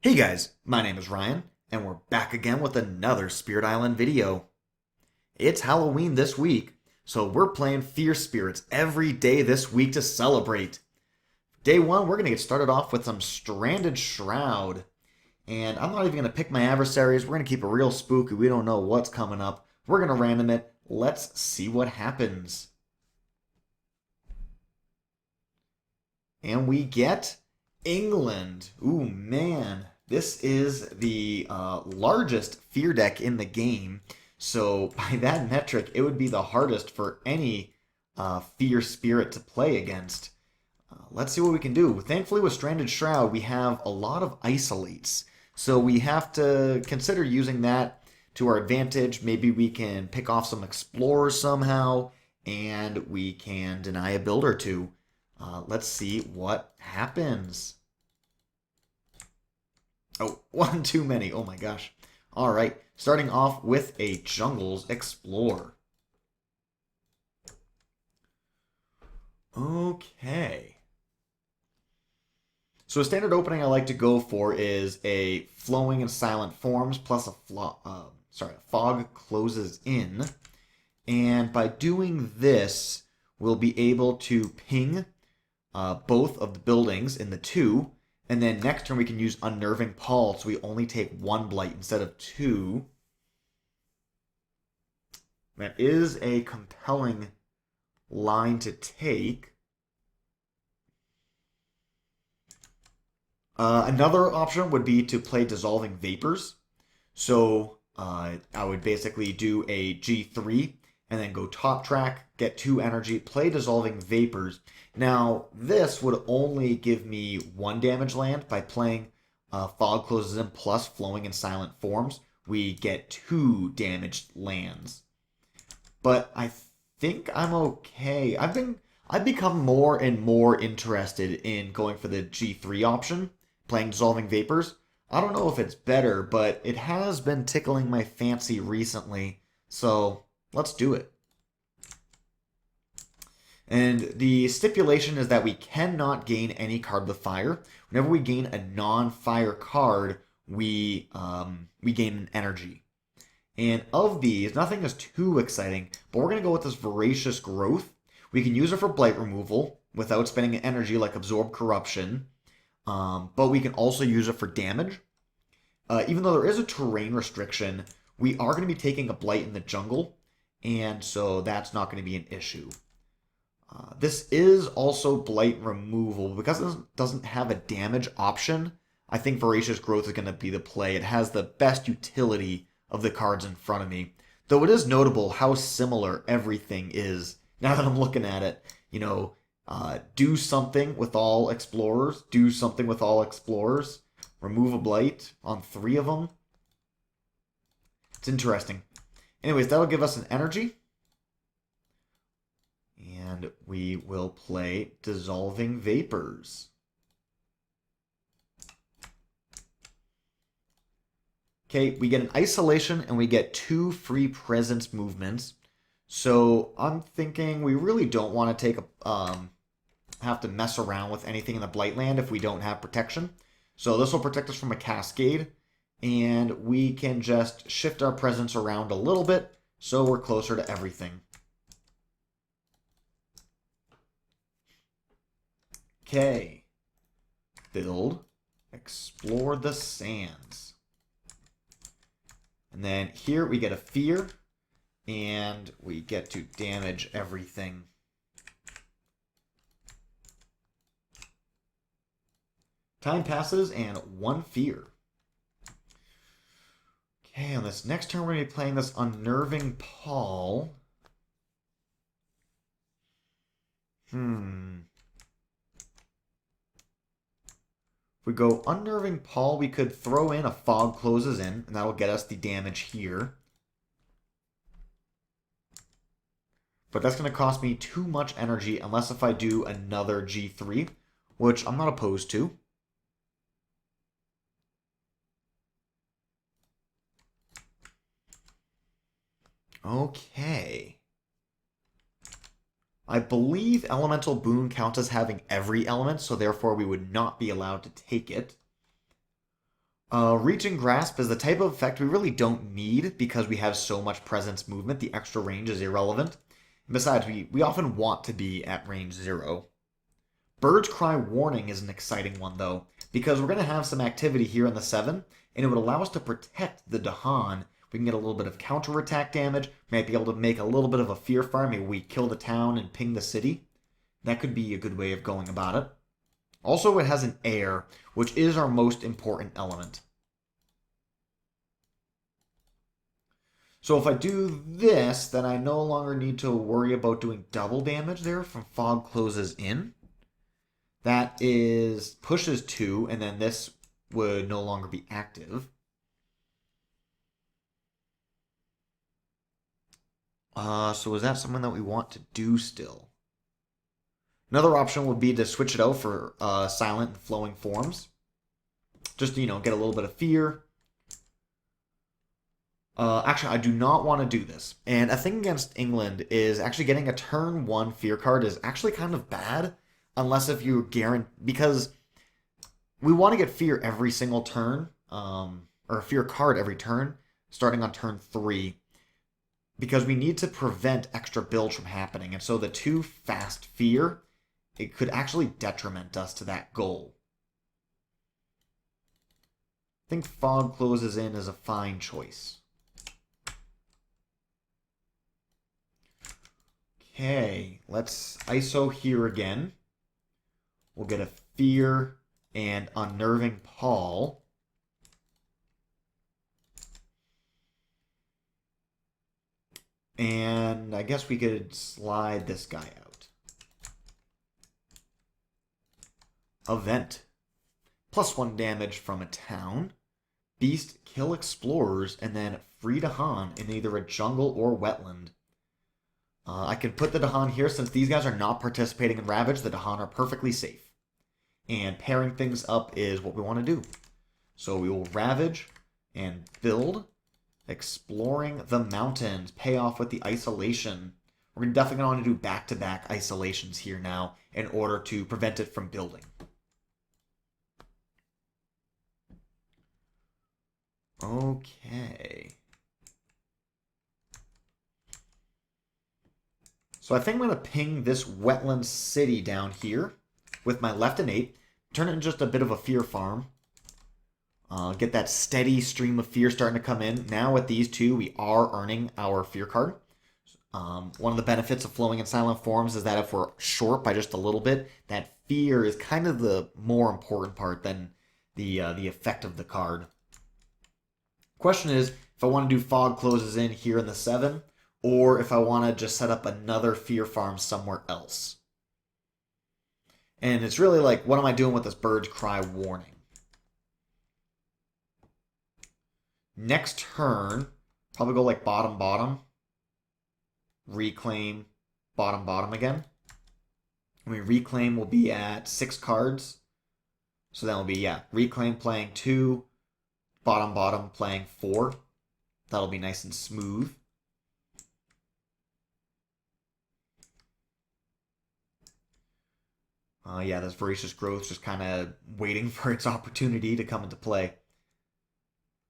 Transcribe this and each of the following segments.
Hey guys, my name is Ryan, and we're back again with another Spirit Island video. It's Halloween this week, so we're playing Fierce Spirits every day this week to celebrate. Day one, we're going to get started off with some Stranded Shroud. And I'm not even going to pick my adversaries. We're going to keep it real spooky. We don't know what's coming up. We're going to random it. Let's see what happens. And we get England. Ooh, man. This is the largest fear deck in the game. So, by that metric, it would be the hardest for any fear spirit to play against. Let's see what we can do. Thankfully, with Stranded Shroud, we have a lot of isolates. So, we have to consider using that to our advantage. Maybe we can pick off some explorers somehow, and we can deny a build or two. Let's see what happens. Oh, one too many. Oh my gosh. All right, starting off with a Jungles Explore. Okay. So a standard opening I like to go for is a Flowing and Silent Forms plus a fog closes in. And by doing this, we'll be able to ping both of the buildings in the two. And then next turn we can use Unnerving Pall, so we only take one blight instead of two. That is a compelling line to take. Another option would be to play Dissolving Vapors. So I would basically do a G3 and then go top track, get 2 energy, play Dissolving Vapors. Now, this would only give me 1 damage land. By playing Fog Closes in plus Flowing and Silent Forms, we get 2 damaged lands. But I think I'm okay. I've become more and more interested in going for the G3 option, playing Dissolving Vapors. I don't know if it's better, but it has been tickling my fancy recently, so let's do it. And the stipulation is that we cannot gain any card with fire. Whenever we gain a non-fire card, we gain an energy. And of these, nothing is too exciting, but we're going to go with this Voracious Growth. We can use it for blight removal without spending energy like Absorb Corruption, but we can also use it for damage. Even though there is a terrain restriction, we are going to be taking a blight in the jungle, and so that's not going to be an issue. This is also blight removal. Because it doesn't have a damage option, I think Voracious Growth is going to be the play. It has the best utility of the cards in front of me. Though it is notable how similar everything is. Now that I'm looking at it, do something with all explorers, do something with all explorers, remove a blight on 3 of them. It's interesting. Anyways, that'll give us an energy. And we will play Dissolving Vapors. Okay, we get an isolation and we get 2 free presence movements. So I'm thinking we really don't want to take have to mess around with anything in the Blightland if we don't have protection. So this will protect us from a cascade, and we can just shift our presence around a little bit so we're closer to everything. Okay. Build. Explore the sands. And then here we get a fear, and we get to damage everything. Time passes, and 1 fear. Okay, on this next turn, we're going to be playing this Unnerving Pall. If we go Unnerving Pall, we could throw in a Fog Closes in, and that'll get us the damage here. But that's going to cost me too much energy, unless if I do another G3, which I'm not opposed to. Okay. I believe Elemental Boon counts as having every element, so therefore we would not be allowed to take it. Reach and Grasp is the type of effect we really don't need because we have so much presence movement. The extra range is irrelevant. And besides, we often want to be at range 0. Bird's Cry Warning is an exciting one, though, because we're going to have some activity here in the 7, and it would allow us to protect the Dahan. We can get a little bit of counterattack damage, might be able to make a little bit of a fear farm. Maybe we kill the town and ping the city. That could be a good way of going about it. Also, it has an air, which is our most important element. So if I do this, then I no longer need to worry about doing double damage there from Fog Closes In. That is pushes 2, and then this would no longer be active. So is that something that we want to do still? Another option would be to switch it out for silent and flowing forms. Just to, get a little bit of fear. Actually, I do not want to do this. And a thing against England is actually getting a turn 1 fear card is actually kind of bad. Unless if you guarantee... Because we want to get fear every single turn. Or a fear card every turn. Starting on turn 3. Because we need to prevent extra builds from happening. And so the 2 fast fear, it could actually detriment us to that goal. I think Fog Closes In is a fine choice. Okay, let's ISO here again. We'll get a Fear and Unnerving Paul. And I guess we could slide this guy out. Event. +1 damage from a town. Beast, kill explorers, and then free Dahan in either a jungle or wetland. I can put the Dahan here since these guys are not participating in Ravage. The Dahan are perfectly safe. And pairing things up is what we want to do. So we will Ravage and build. Exploring the mountains. Pay off with the isolation. We're definitely going to want to do back-to-back isolations here now in order to prevent it from building. Okay. So I think I'm going to ping this wetland city down here with my left innate. Turn it into just a bit of a fear farm. Get that steady stream of fear starting to come in. Now with these two, we are earning our fear card. One of the benefits of flowing in silent forms is that if we're short by just a little bit, that fear is kind of the more important part than the effect of the card. Question is, if I want to do Fog Closes In here in the 7, or if I want to just set up another fear farm somewhere else. And it's really like, what am I doing with this Bird's Cry Warning? Next turn, probably go like bottom, bottom. Reclaim, bottom, bottom again. I mean, Reclaim will be at 6 cards. So that will be, Reclaim playing 2, bottom, bottom playing 4. That'll be nice and smooth. This Voracious Growth just kind of waiting for its opportunity to come into play.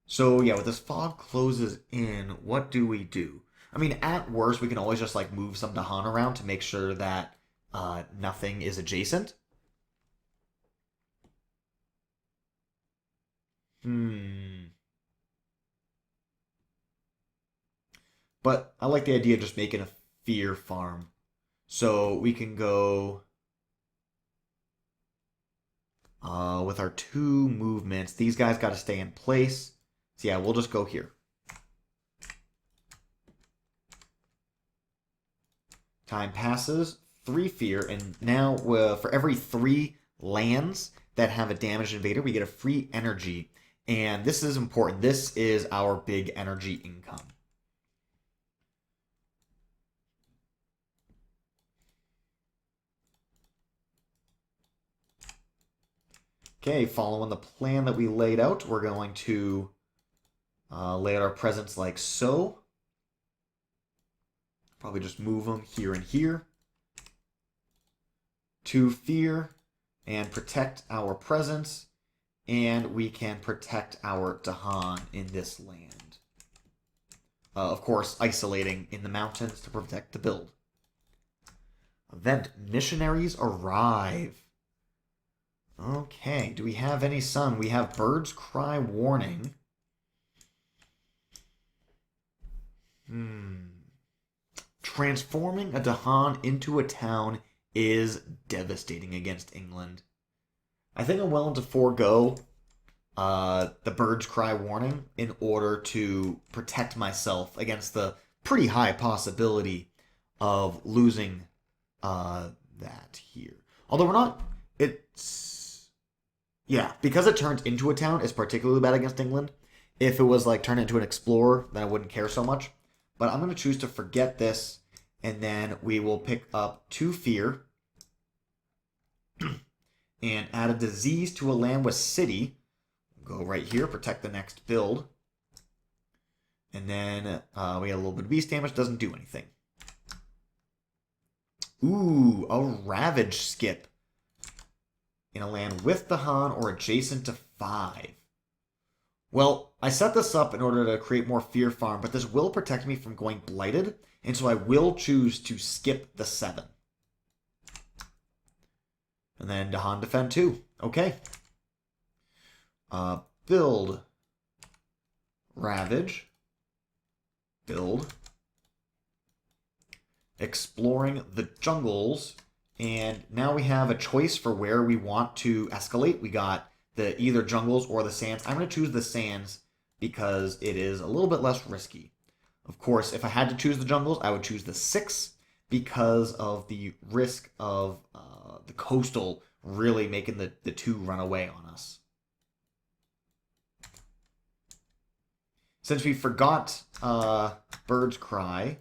So, with this Fog Closes In, what do we do? I mean, at worst, we can always just, move some Dahan around to make sure that nothing is adjacent. But I like the idea of just making a fear farm. So we can go... with our 2 movements, these guys got to stay in place. So we'll just go here. Time passes, 3 fear, and now for every 3 lands that have a damaged invader, we get a free energy. And this is important. This is our big energy income. Okay, following the plan that we laid out, we're going to lay out our presence like so. Probably just move them here and here. 2 fear and protect our presence. and we can protect our Dahan in this land. Of course, isolating in the mountains to protect the build. Event missionaries arrive. Okay, do we have any sun? We have birds cry warning. Transforming a Dahan into a town is devastating against England. I think I'm willing to forego the birds cry warning in order to protect myself against the pretty high possibility of losing that here. Although we're not, yeah, because it turns into a town, it's particularly bad against England. If it was like turned into an explorer, then I wouldn't care so much. But I'm going to choose to forget this, and then we will pick up 2 fear and add a disease to a land with city. Go right here, protect the next build. And then we get a little bit of beast damage, doesn't do anything. Ooh, a ravage skip in a land with the Han or adjacent to 5. Well, I set this up in order to create more fear farm, but this will protect me from going blighted, and so I will choose to skip the 7. And then Dahan defend 2. Okay. Build. Ravage. Build. Exploring the jungles. And now we have a choice for where we want to escalate. We got the either jungles or the sands. I'm going to choose the sands because it is a little bit less risky. Of course, if I had to choose the jungles, I would choose the 6 because of the risk of the coastal really making the 2 run away on us. Since we forgot Bird's Cry,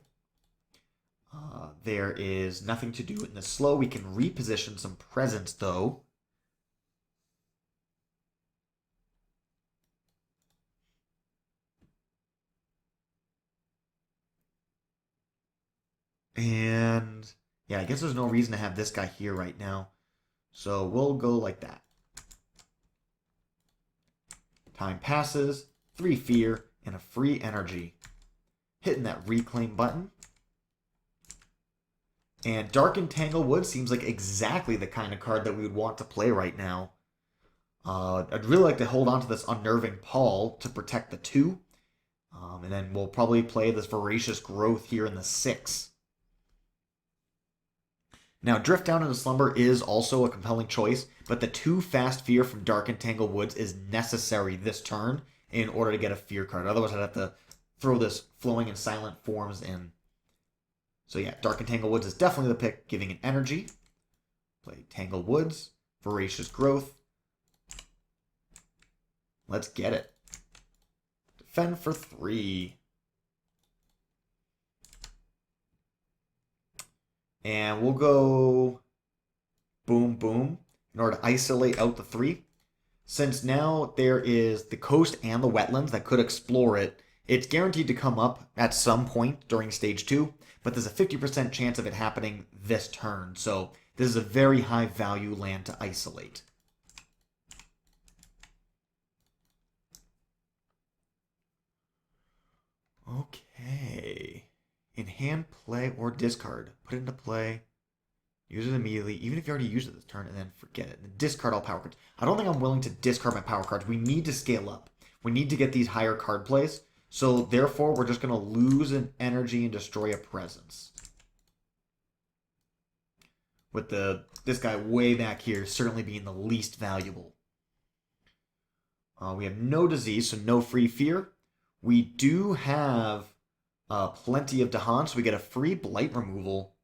there is nothing to do in the slow. We can reposition some presence, though. And yeah, I guess there's no reason to have this guy here right now. So we'll go like that. Time passes, 3 fear, and a free energy. Hitting that reclaim button. And Dark and Tanglewood seems like exactly the kind of card that we would want to play right now. I'd really like to hold on to this Unnerving Paul to protect the 2. And then we'll probably play this Voracious Growth here in the 6. Now, Drift Down into Slumber is also a compelling choice, but the 2 fast fear from Dark and Tangled Woods is necessary this turn in order to get a fear card. Otherwise, I'd have to throw this Flowing and Silent Forms in. So yeah, Dark and Tangled Woods is definitely the pick, giving an energy. Play Tangled Woods, Voracious Growth. Let's get it. Defend for 3. And we'll go boom, boom in order to isolate out the 3. Since now there is the coast and the wetlands that could explore it, it's guaranteed to come up at some point during stage 2, but there's a 50% chance of it happening this turn, so this is a very high value land to isolate. Okay. In hand, play, or discard. Put it into play. Use it immediately, even if you already used it this turn, and then forget it. And discard all power cards. I don't think I'm willing to discard my power cards. We need to scale up. We need to get these higher card plays. So therefore, we're just going to lose an energy and destroy a presence. With this guy way back here certainly being the least valuable. We have no disease, so no free fear. We do have plenty of Dahan, so we get a free blight removal,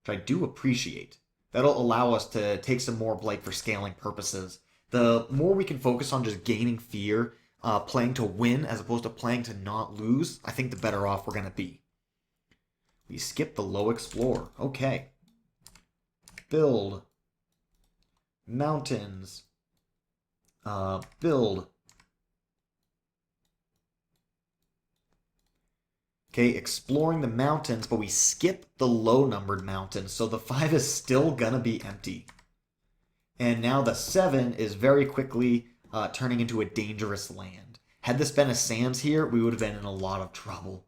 which I do appreciate. That'll allow us to take some more blight for scaling purposes. The more we can focus on just gaining fear, playing to win as opposed to playing to not lose, I think the better off we're going to be. We skip the low explore. Okay. Build. Mountains. Build. Okay, exploring the mountains, but we skip the low-numbered mountains, so the 5 is still gonna be empty. And now the 7 is very quickly turning into a dangerous land. Had this been a sands here, we would have been in a lot of trouble.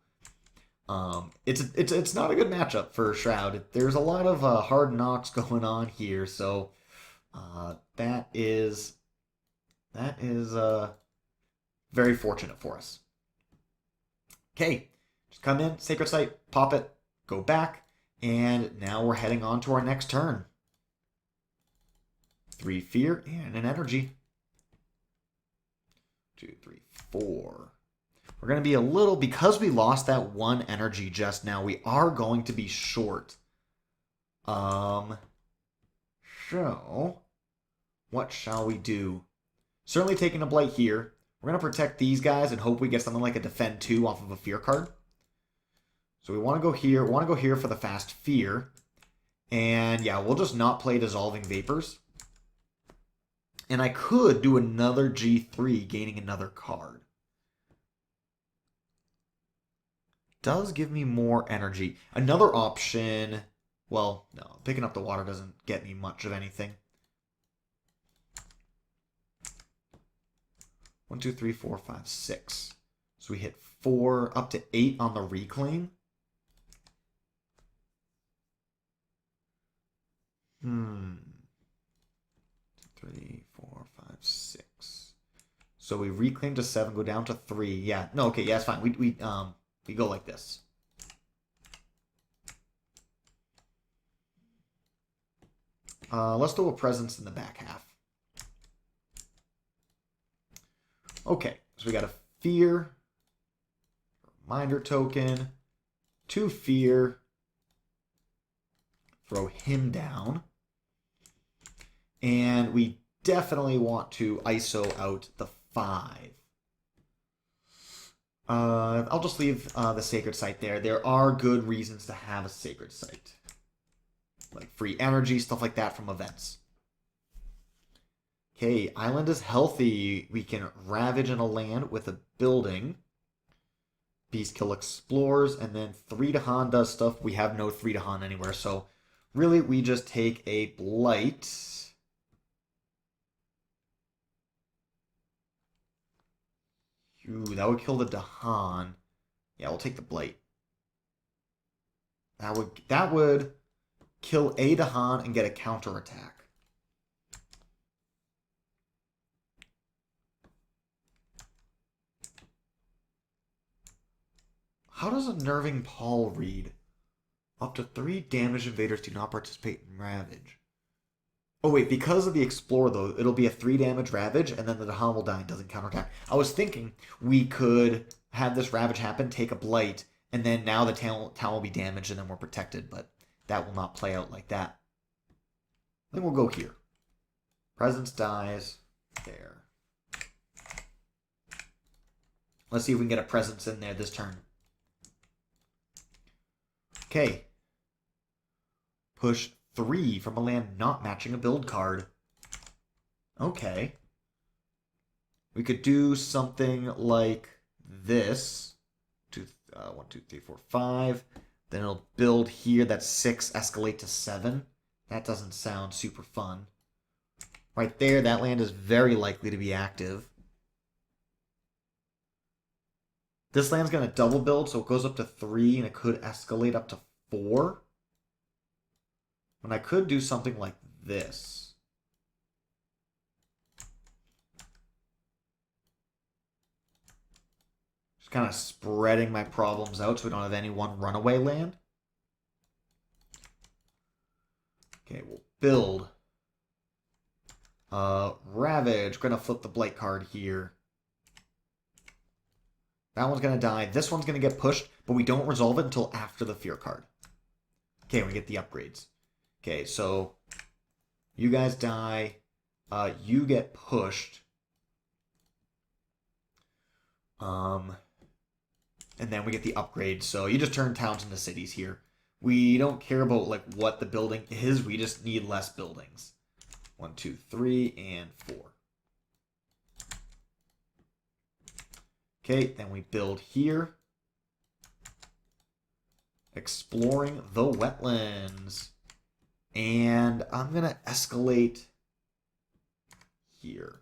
It's not a good matchup for Shroud. There's a lot of hard knocks going on here, so that is very fortunate for us. Okay, just come in, Sacred Site, pop it, go back, and now we're heading on to our next turn. 3 fear and an energy. 2, 3, 4. We're going to be a little, because we lost that 1 energy just now, we are going to be short. So, what shall we do? Certainly taking a Blight here. We're going to protect these guys and hope we get something like a Defend 2 off of a Fear card. So we want to go here. We want to go here for the fast Fear. And yeah, we'll just not play Dissolving Vapors. And I could do another G3, gaining another card. Does give me more energy. Another option, well, no, picking up the water doesn't get me much of anything. 1, 2, 3, 4, 5, 6. So we hit 4, up to 8 on the reclaim. 3, 4, 5, 6. So we reclaim to 7, go down to 3. Yeah, no, okay, yeah, it's fine. We go like this. Let's do a presence in the back half. Okay, so we got a fear, reminder token, 2 fear, throw him down, and we definitely want to ISO out the 5. I'll just leave the Sacred Site there. There are good reasons to have a Sacred Site, like free energy, stuff like that from events. Okay, island is healthy. We can ravage in a land with a building. Beastkill explores, and then 3 Dahan does stuff. We have no 3 Dahan anywhere, so really we just take a Blight. Ooh, that would kill the Dahan. Yeah, we'll take the Blight. That would kill a Dahan and get a counterattack. How does a Nerving Paul read? Up to 3 damaged invaders do not participate in Ravage. Oh wait, because of the Explorer though, it'll be a 3 damage Ravage, and then the Dahan will die and doesn't counterattack. I was thinking we could have this Ravage happen, take a Blight, and then now the town will be damaged and then we're protected, but that will not play out like that. Then we'll go here. Presence dies. There. Let's see if we can get a Presence in there this turn. Okay. Push 3 from a land not matching a build card. Okay. We could do something like this. 1, 2, 3, 4, 5. Then it'll build here. That's 6, escalate to 7. That doesn't sound super fun. Right there, that land is very likely to be active. This land's going to double build, so it goes up to 3, and it could escalate up to 4. And I could do something like this. Just kind of spreading my problems out so we don't have any one runaway land. Okay, we'll build. Ravage. We're going to flip the Blight card here. That one's going to die. This one's going to get pushed, but we don't resolve it until after the Fear card. Okay, we get the upgrades. Okay, so you guys die. You get pushed. And then we get the upgrade. So you just turn towns into cities here. We don't care about like what the building is. We just need less buildings. 1, 2, 3, and 4. Okay, then we build here. Exploring the wetlands. And I'm going to escalate here.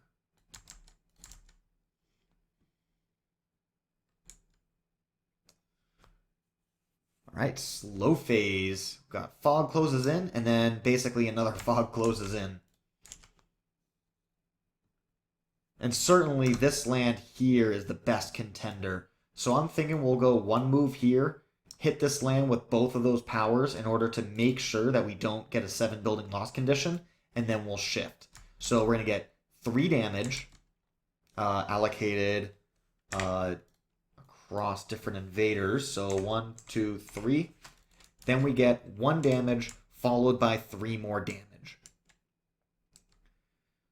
Alright, slow phase. We've got fog closes in, and then basically another fog closes in. And certainly this land here is the best contender. So I'm thinking we'll go one move here, hit this land with both of those powers in order to make sure that we don't get a 7 building loss condition, and then we'll shift. So we're going to get 3 damage allocated across different invaders. So 1, 2, 3. Then we get 1 damage followed by 3 more damage.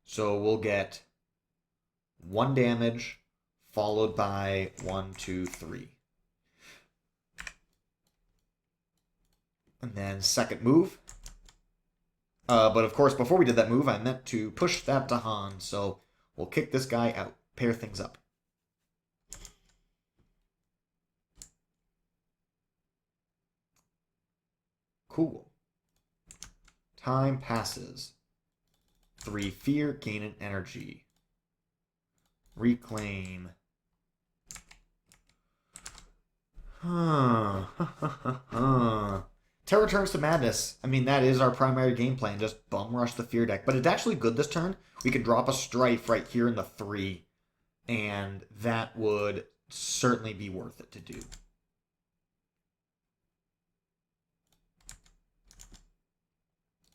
So we'll get 1 damage followed by 1, 2, 3. And then second move. But of course, before we did that move, I meant to push that to Han. So we'll kick this guy out. Pair things up. Cool. Time passes. 3 fear, gain an energy. Reclaim. Terror turns to madness. I mean, that is our primary game plan. Just bum rush the fear deck. But it's actually good this turn. We could drop a strife right here in the 3. And that would certainly be worth it to do.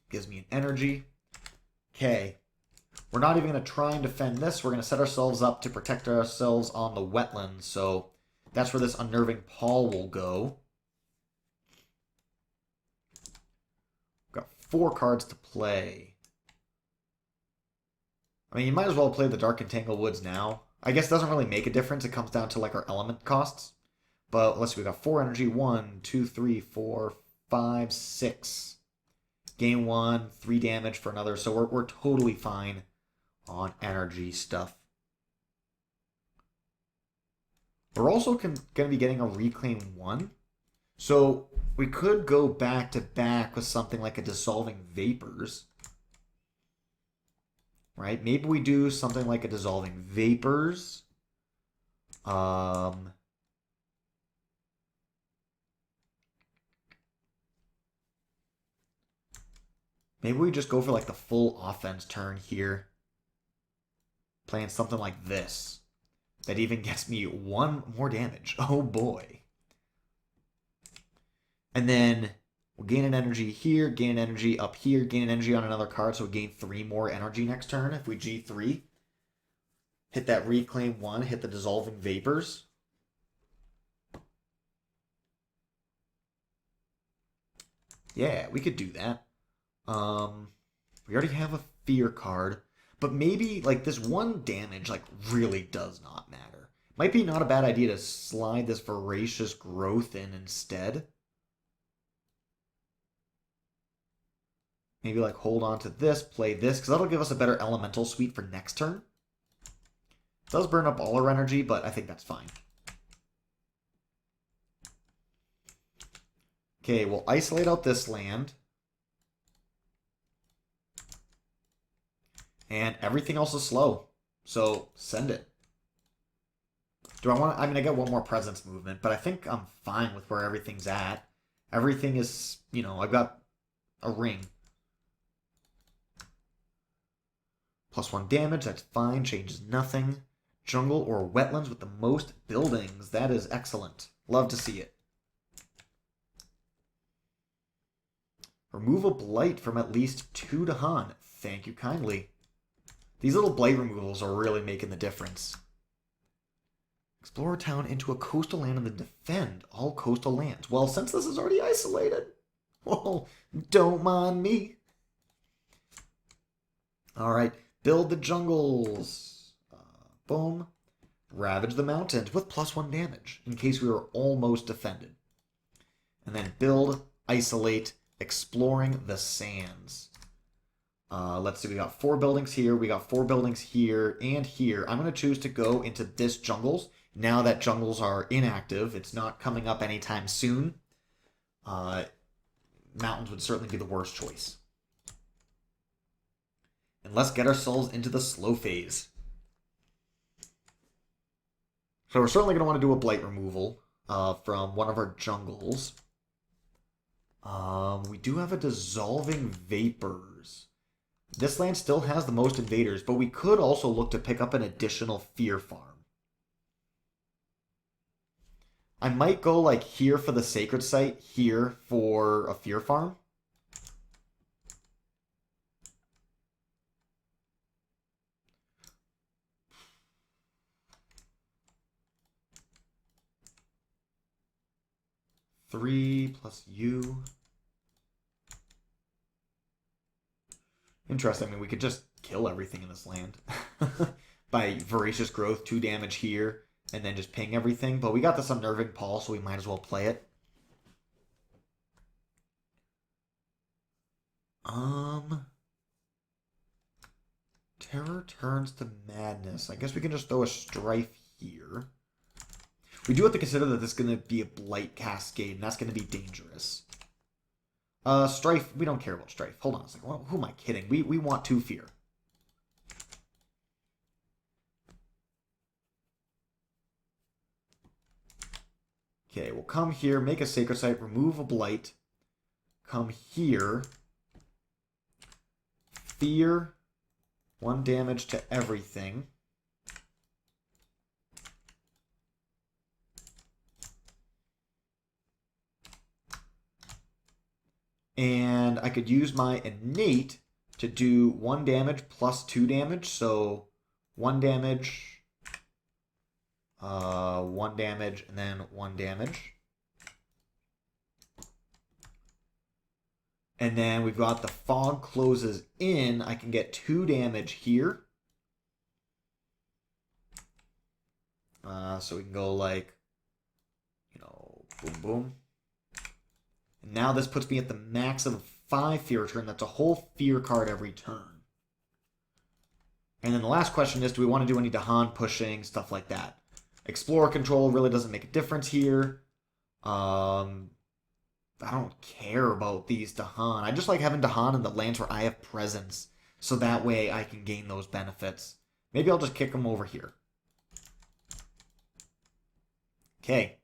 Gives me an energy. Okay. We're not even going to try and defend this. We're going to set ourselves up to protect ourselves on the wetlands. So that's where this Unnerving Paw will go. We've got 4 cards to play. I mean, you might as well play the Dark Entangled Woods now. I guess it doesn't really make a difference. It comes down to like our element costs. But let's see, we got 4 energy. 1, 2, 3, 4, 5, 6. Gain 1, 3 damage for another. So we're totally fine on energy stuff. We're also going to be getting a Reclaim 1. So we could go back to back with something like a Dissolving Vapors. Right? Maybe we do something like a Dissolving Vapors. Maybe we just go for like the full offense turn here. Playing something like this. That even gets me 1 more damage. Oh boy. And then we'll gain an energy here, gain an energy up here, gain an energy on another card, so we gain 3 more energy next turn if we G3. Hit that Reclaim 1, hit the Dissolving Vapors. Yeah, we could do that. We already have a Fear card. But maybe, like, this 1 damage, like, really does not matter. Might be not a bad idea to slide this Voracious Growth in instead. Maybe, like, hold on to this, play this, because that'll give us a better Elemental Suite for next turn. It does burn up all our energy, but I think that's fine. Okay, we'll isolate out this land. And everything else is slow. So send it. Do I want to... I mean, I get 1 more presence movement, but I think I'm fine with where everything's at. Everything is, you know, I've got a ring. +1 damage, that's fine, changes nothing. Jungle or wetlands with the most buildings. That is excellent. Love to see it. Remove a blight from at least 2 to Han. Thank you kindly. These little blight removals are really making the difference. Explore a town into a coastal land and then defend all coastal lands. Well, since this is already isolated, well, don't mind me. Alright, build the jungles. Boom. Ravage the mountains with +1 damage in case we were almost defended. And then build, isolate, exploring the sands. Let's see, we got 4 buildings here, we got 4 buildings here, and here. I'm going to choose to go into this jungles. Now that jungles are inactive, it's not coming up anytime soon. Mountains would certainly be the worst choice. And let's get ourselves into the slow phase. So we're certainly going to want to do a blight removal from one of our jungles. We do have a Dissolving Vapors. This land still has the most invaders, but we could also look to pick up an additional Fear Farm. I might go like here for the Sacred Site, here for a Fear Farm. Three plus you. Interesting. I mean, we could just kill everything in this land by Voracious Growth, 2 damage here, and then just ping everything. But we got this Unnerving Paw, so we might as well play it. Terror turns to madness. I guess we can just throw a Strife here. We do have to consider that this is going to be a Blight Cascade, and that's going to be dangerous. Strife, we don't care about Strife. Hold on a second. Who am I kidding? We want 2 Fear. Okay, we'll come here, make a Sacred Site, remove a Blight. Come here. Fear. 1 damage to everything. And I could use my Innate to do 1 damage plus 2 damage. So 1 damage, 1 damage, and then 1 damage. And then we've got the Fog closes in. I can get 2 damage here. So we can go like, boom, boom. And now this puts me at the max of 5 Fear turn. That's a whole Fear card every turn. And then the last question is, do we want to do any Dahan pushing, stuff like that? Explorer control really doesn't make a difference here. I don't care about these Dahan. I just like having Dahan in the lands where I have presence, so that way I can gain those benefits. Maybe I'll just kick them over here. Okay.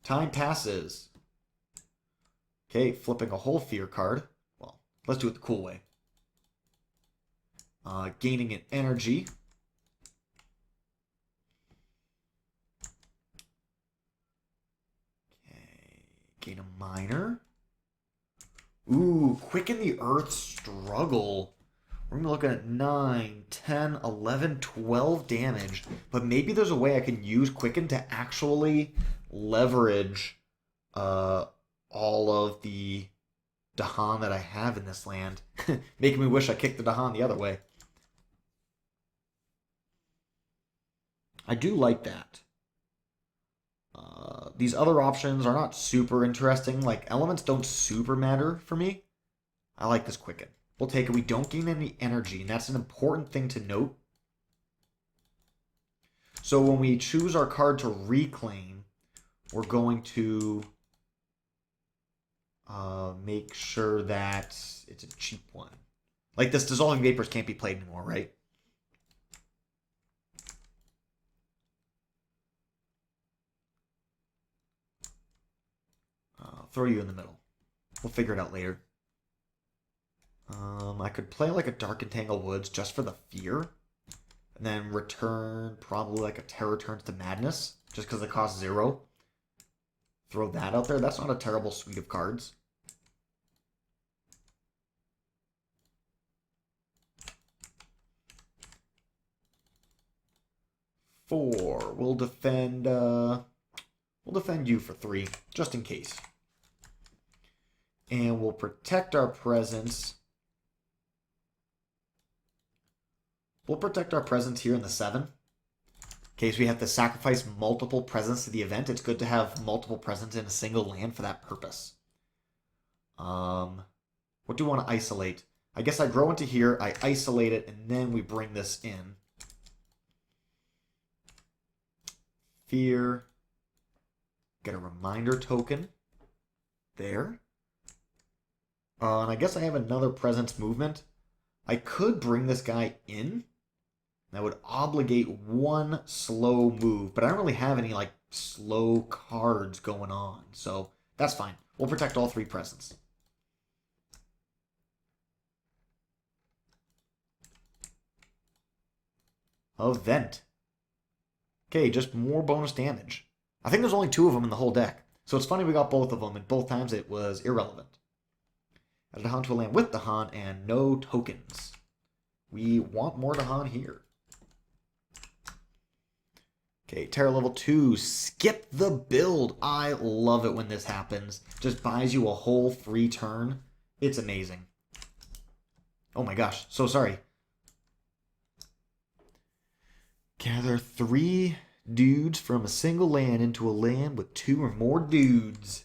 Time passes. Okay, flipping a whole Fear card. Well, let's do it the cool way. Gaining an energy. Okay, gain a minor. Ooh, Quicken the Earth Struggle. We're going to be looking at 9, 10, 11, 12 damage. But maybe there's a way I can use Quicken to actually leverage all of the Dahan that I have in this land. Making me wish I kicked the Dahan the other way. I do like that. These other options are not super interesting. Like, elements don't super matter for me. I like this Quicken. We'll take it. We don't gain any energy, and that's an important thing to note. So when we choose our card to reclaim, we're going to make sure that it's a cheap one. Like, this Dissolving Vapors can't be played anymore, right? Throw you in the middle. We'll figure it out later. I could play like a Dark Entangled Woods just for the Fear. And then return probably like a Terror Turns to Madness, just because it costs 0. Throw that out there. That's not a terrible suite of cards. Four. We'll defend you for 3, just in case. And we'll protect our presence. We'll protect our presence here in the 7. In case we have to sacrifice multiple presence to the event, it's good to have multiple presence in a single land for that purpose. What do we want to isolate? I guess I grow into here, I isolate it, and then we bring this in. Fear. Get a reminder token. There. And I guess I have another presence movement. I could bring this guy in. That would obligate 1 slow move, but I don't really have any like slow cards going on, so that's fine. We'll protect all 3 presence. Event. Okay, just more bonus damage. I think there's only 2 of them in the whole deck. So it's funny we got both of them, and both times it was irrelevant. Added Dahan to a land with Dahan and no tokens. We want more Dahan here. Okay, Terra level 2. Skip the build. I love it when this happens. Just buys you a whole free turn. It's amazing. Oh my gosh, so sorry. Gather 3 dudes from a single land into a land with 2 or more dudes.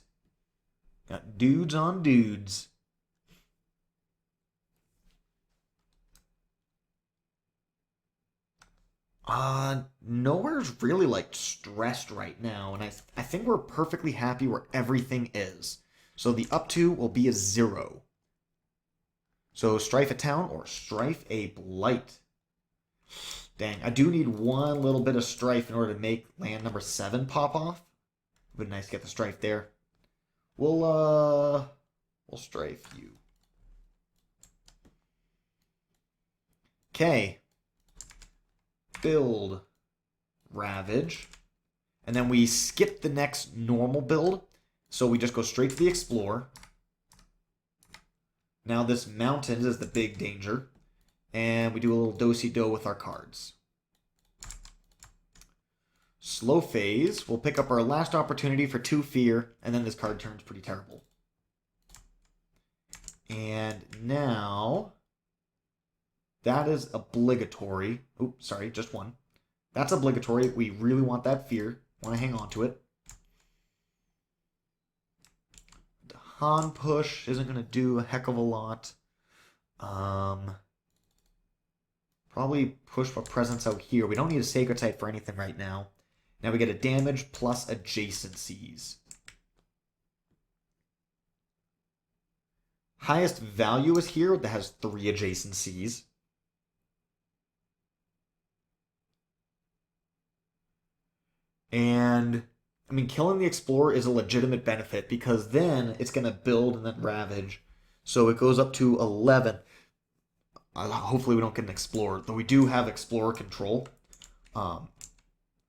Got dudes on dudes. Nowhere's really like stressed right now, and I think we're perfectly happy where everything is. So the up 2 will be a 0. So strife a town or strife a blight. Dang, I do need one little bit of strife in order to make land number 7 pop off. Would be nice to get the strife there. We'll strife you. Okay. Build Ravage. And then we skip the next normal build. So we just go straight to the Explore. Now this Mountains is the big danger. And we do a little do-si-do with our cards. Slow Phase. We'll pick up our last opportunity for 2 fear, and then this card turns pretty terrible. And now, that is obligatory. Oops, sorry, just 1. That's obligatory. We really want that fear. Want to hang on to it. Dahan push isn't going to do a heck of a lot. Probably push for presence out here. We don't need a Sacred Site for anything right now. Now we get a damage plus adjacencies. Highest value is here that has 3 adjacencies. And, I mean, killing the Explorer is a legitimate benefit because then it's going to build and then Ravage. So it goes up to 11. Hopefully we don't get an Explorer, though we do have Explorer control.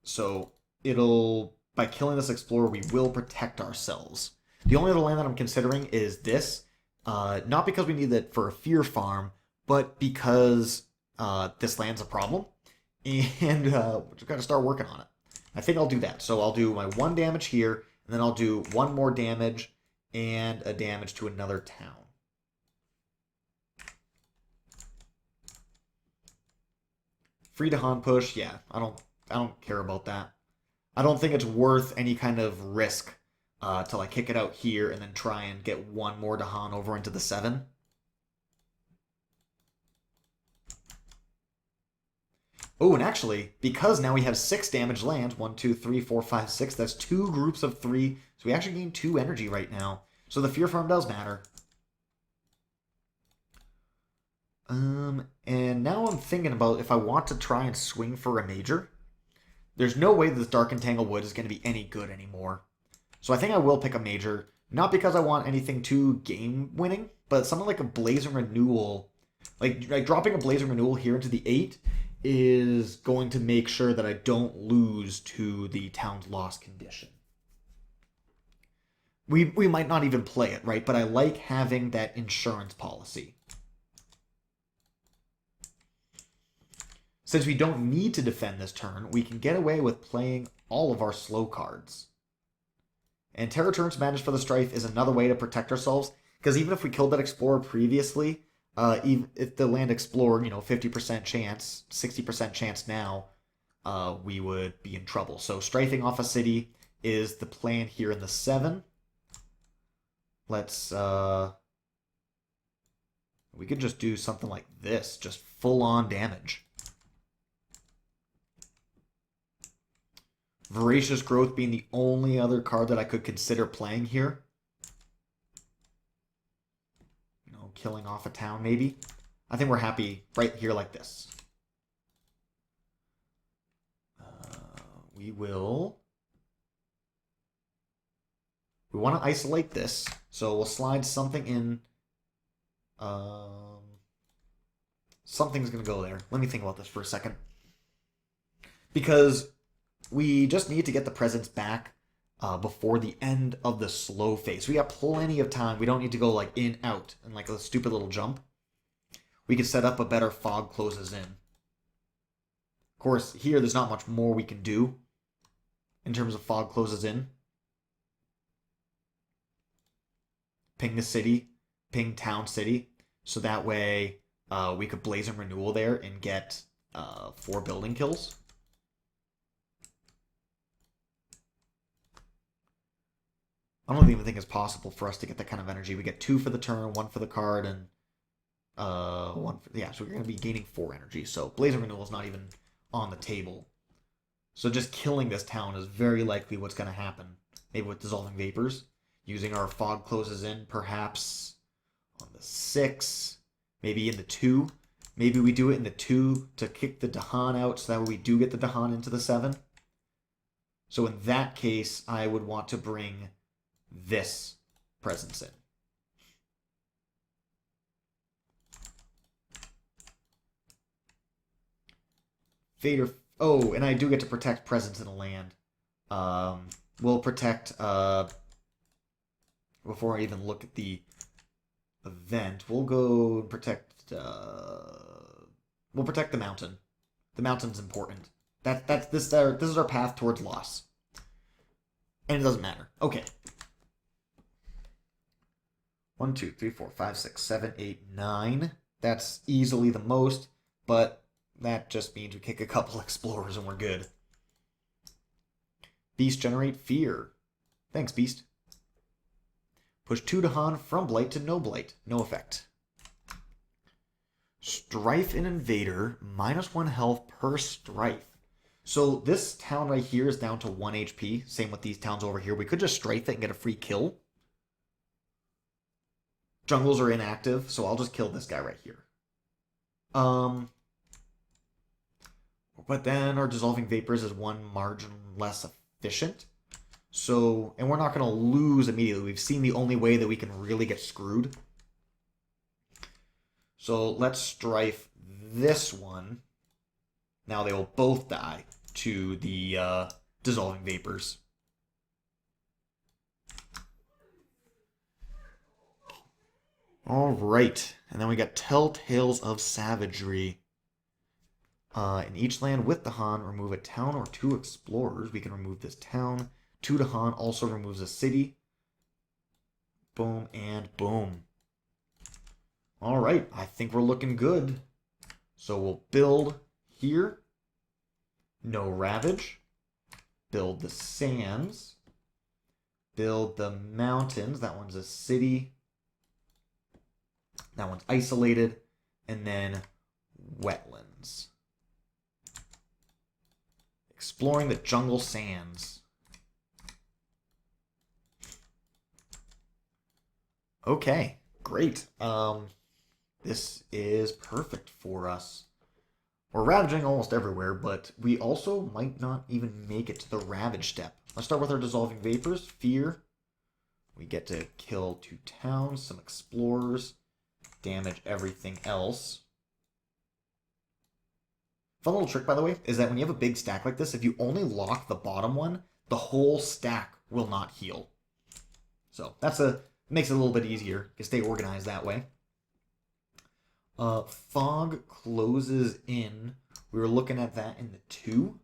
So it'll, by killing this Explorer, we will protect ourselves. The only other land that I'm considering is this. Not because we need it for a fear farm, but because this land's a problem. And we've got to start working on it. I think I'll do that. So I'll do my 1 damage here, and then I'll do 1 more damage and a damage to another town. Free Dahan push, yeah, I don't care about that. I don't think it's worth any kind of risk to like kick it out here and then try and get 1 more Dahan over into the 7. Oh, and actually, because now we have 6 damage lands, 1, 2, 3, 4, 5, 6, that's 2 groups of 3, so we actually gain 2 energy right now. So the fear farm does matter. And now I'm thinking about if I want to try and swing for a major. There's no way this Dark Entangled Wood is going to be any good anymore. So I think I will pick a major. Not because I want anything too game-winning, but something like a Blazing Renewal. Like dropping a Blazing Renewal here into the 8 is going to make sure that I don't lose to the Town's Lost condition. We might not even play it, right? But I like having that insurance policy. Since we don't need to defend this turn, we can get away with playing all of our slow cards. And Terra Torrent's Madness for the Strife is another way to protect ourselves, because even if we killed that Explorer previously, even if the land explored, 50% chance, 60% chance now, we would be in trouble. So strifing off a city is the plan here in the 7. Let's, we could just do something like this, just full-on damage. Voracious Growth being the only other card that I could consider playing here. Killing off a town, maybe. I think we're happy right here like this. We want to isolate this, so we'll slide something in. Something's going to go there. Let me think about this for a second. because we just need to get the presence back before the end of the slow phase. We got plenty of time. We don't need to go like in, out, and like a stupid little jump. We can set up a better fog closes in. Of course, here there's not much more we can do in terms of fog closes in. Ping the city, ping town city, so that way we could blaze and renewal there and get 4 building kills. I don't even think it's possible for us to get that kind of energy. We get 2 for the turn, 1 for the card, and 1 for, yeah, so we're going to be gaining 4 energy. So blaze and renewal is not even on the table. So just killing this town is very likely what's going to happen. Maybe with dissolving vapors. Using our fog closes in, perhaps on the 6, maybe in the 2. Maybe we do it in the 2 to kick the Dahan out, so that way we do get the Dahan into the 7. So in that case, I would want to bring this presence in. Vader. Oh, and I do get to protect presence in a land. We'll protect. Before I even look at the event, we'll go and protect. We'll protect the mountain. The mountain's important. This is our path towards loss, and it doesn't matter. Okay. 1, 2, 3, 4, 5, 6, 7, 8, 9. That's easily the most, but that just means we kick a couple explorers and we're good. Beast generate fear. Thanks, Beast. Push 2 Dahan from Blight to no Blight. No effect. Strife and Invader. -1 health per Strife. So this town right here is down to 1 HP. Same with these towns over here. We could just Strife it and get a free kill. Jungles are inactive, so I'll just kill this guy right here. But then our Dissolving Vapors is 1 margin less efficient. So, and we're not going to lose immediately. We've seen the only way that we can really get screwed. So let's Strife this one. Now they will both die to the Dissolving Vapors. Alright, and then we got Telltales of Savagery. In each land with Dahan, remove a town or 2 explorers. We can remove this town. 2 Dahan also removes a city. Boom and boom. Alright, I think we're looking good. So we'll build here. No Ravage. Build the Sands. Build the Mountains. That one's a city. That one's isolated. And then Wetlands. Exploring the Jungle Sands. Okay, great. This is perfect for us. We're ravaging almost everywhere, but we also might not even make it to the ravage step. Let's start with our Dissolving Vapors. Fear. We get to kill 2 towns, some explorers, damage everything else. Fun little trick, by the way, is that when you have a big stack like this, if you only lock the bottom one, the whole stack will not heal. So that's makes it a little bit easier. You can stay organized that way. Fog closes in. We were looking at that in the 2.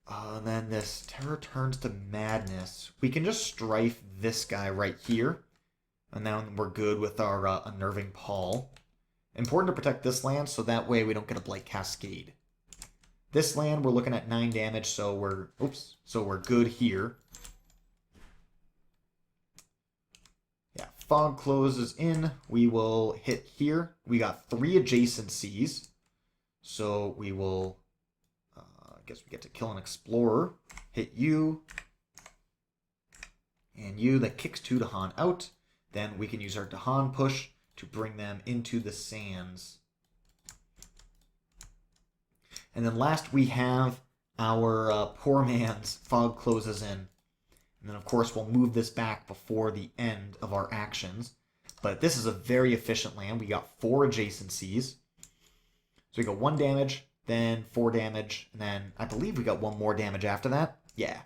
And then this Terror turns to Madness. We can just Strife this guy right here. And then we're good with our Unnerving Paul. Important to protect this land so that way we don't get a Blight Cascade. This land we're looking at 9 damage, so we're good here. Yeah, Fog closes in. We will hit here. We got 3 adjacencies. So we will I guess we get to kill an explorer. Hit you. And you. That kicks 2 Dahan out. Then we can use our Dahan push to bring them into the sands. And then last we have our poor man's Fog closes in. And then of course we'll move this back before the end of our actions. But this is a very efficient land. We got 4 adjacencies. So we got 1 damage, then 4 damage, and then I believe we got 1 more damage after that. Yeah.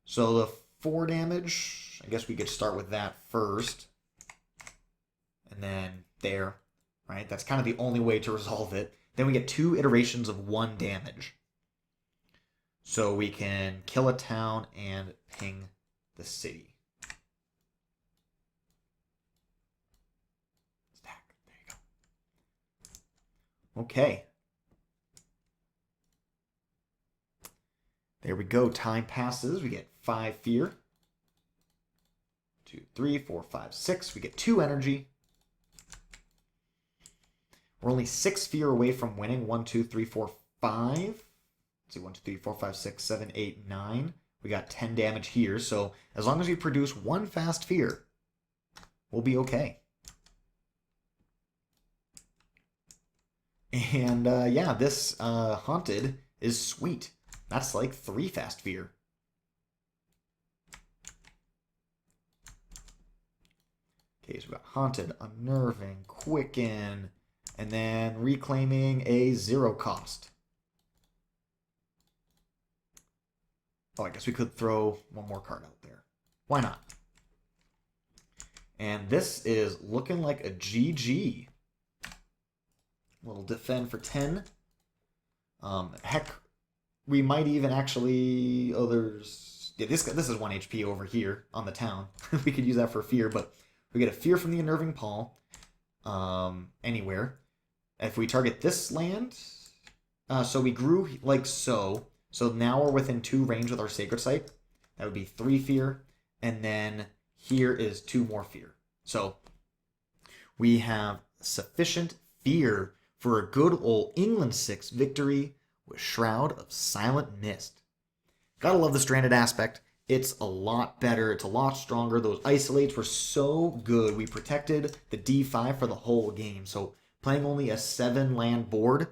So the 4 damage, I guess we could start with that first. And then there, right? That's kind of the only way to resolve it. Then we get 2 iterations of 1 damage. So we can kill a town and ping the city. Stack. There you go. Okay. There we go. Time passes. We get 5 fear. 2, 3, 4, 5, 6. We get 2 energy. We're only 6 fear away from winning. 1, 2, 3, 4, 5. Let's see, 1, 2, 3, 4, 5, 6, 7, 8, 9. We got 10 damage here. So as long as we produce 1 fast fear, we'll be okay. And yeah, this haunted is sweet. That's like 3 fast fear. Okay, so we got haunted, unnerving, quicken, and then reclaiming a 0 cost. Oh, I guess we could throw 1 more card out there. Why not? And this is looking like a GG. Little defend for 10. Heck, we might even actually... Oh, there's... Yeah, this is 1 HP over here on the town. We could use that for fear, but we get a fear from the Unnerving Paw. Anywhere. If we target this land... so we grew like so. So now we're within 2 range with our Sacred Site. That would be 3 fear. And then here is 2 more fear. So we have sufficient fear for a good old England 6 victory with Shroud of Silent Mist. Gotta love the stranded aspect. It's a lot better. It's a lot stronger. Those isolates were so good. We protected the D5 for the whole game. So playing only a 7 land board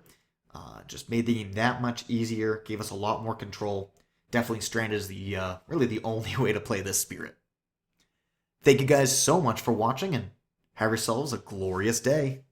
just made the game that much easier. Gave us a lot more control. Definitely stranded is the really the only way to play this spirit. Thank you guys so much for watching and have yourselves a glorious day.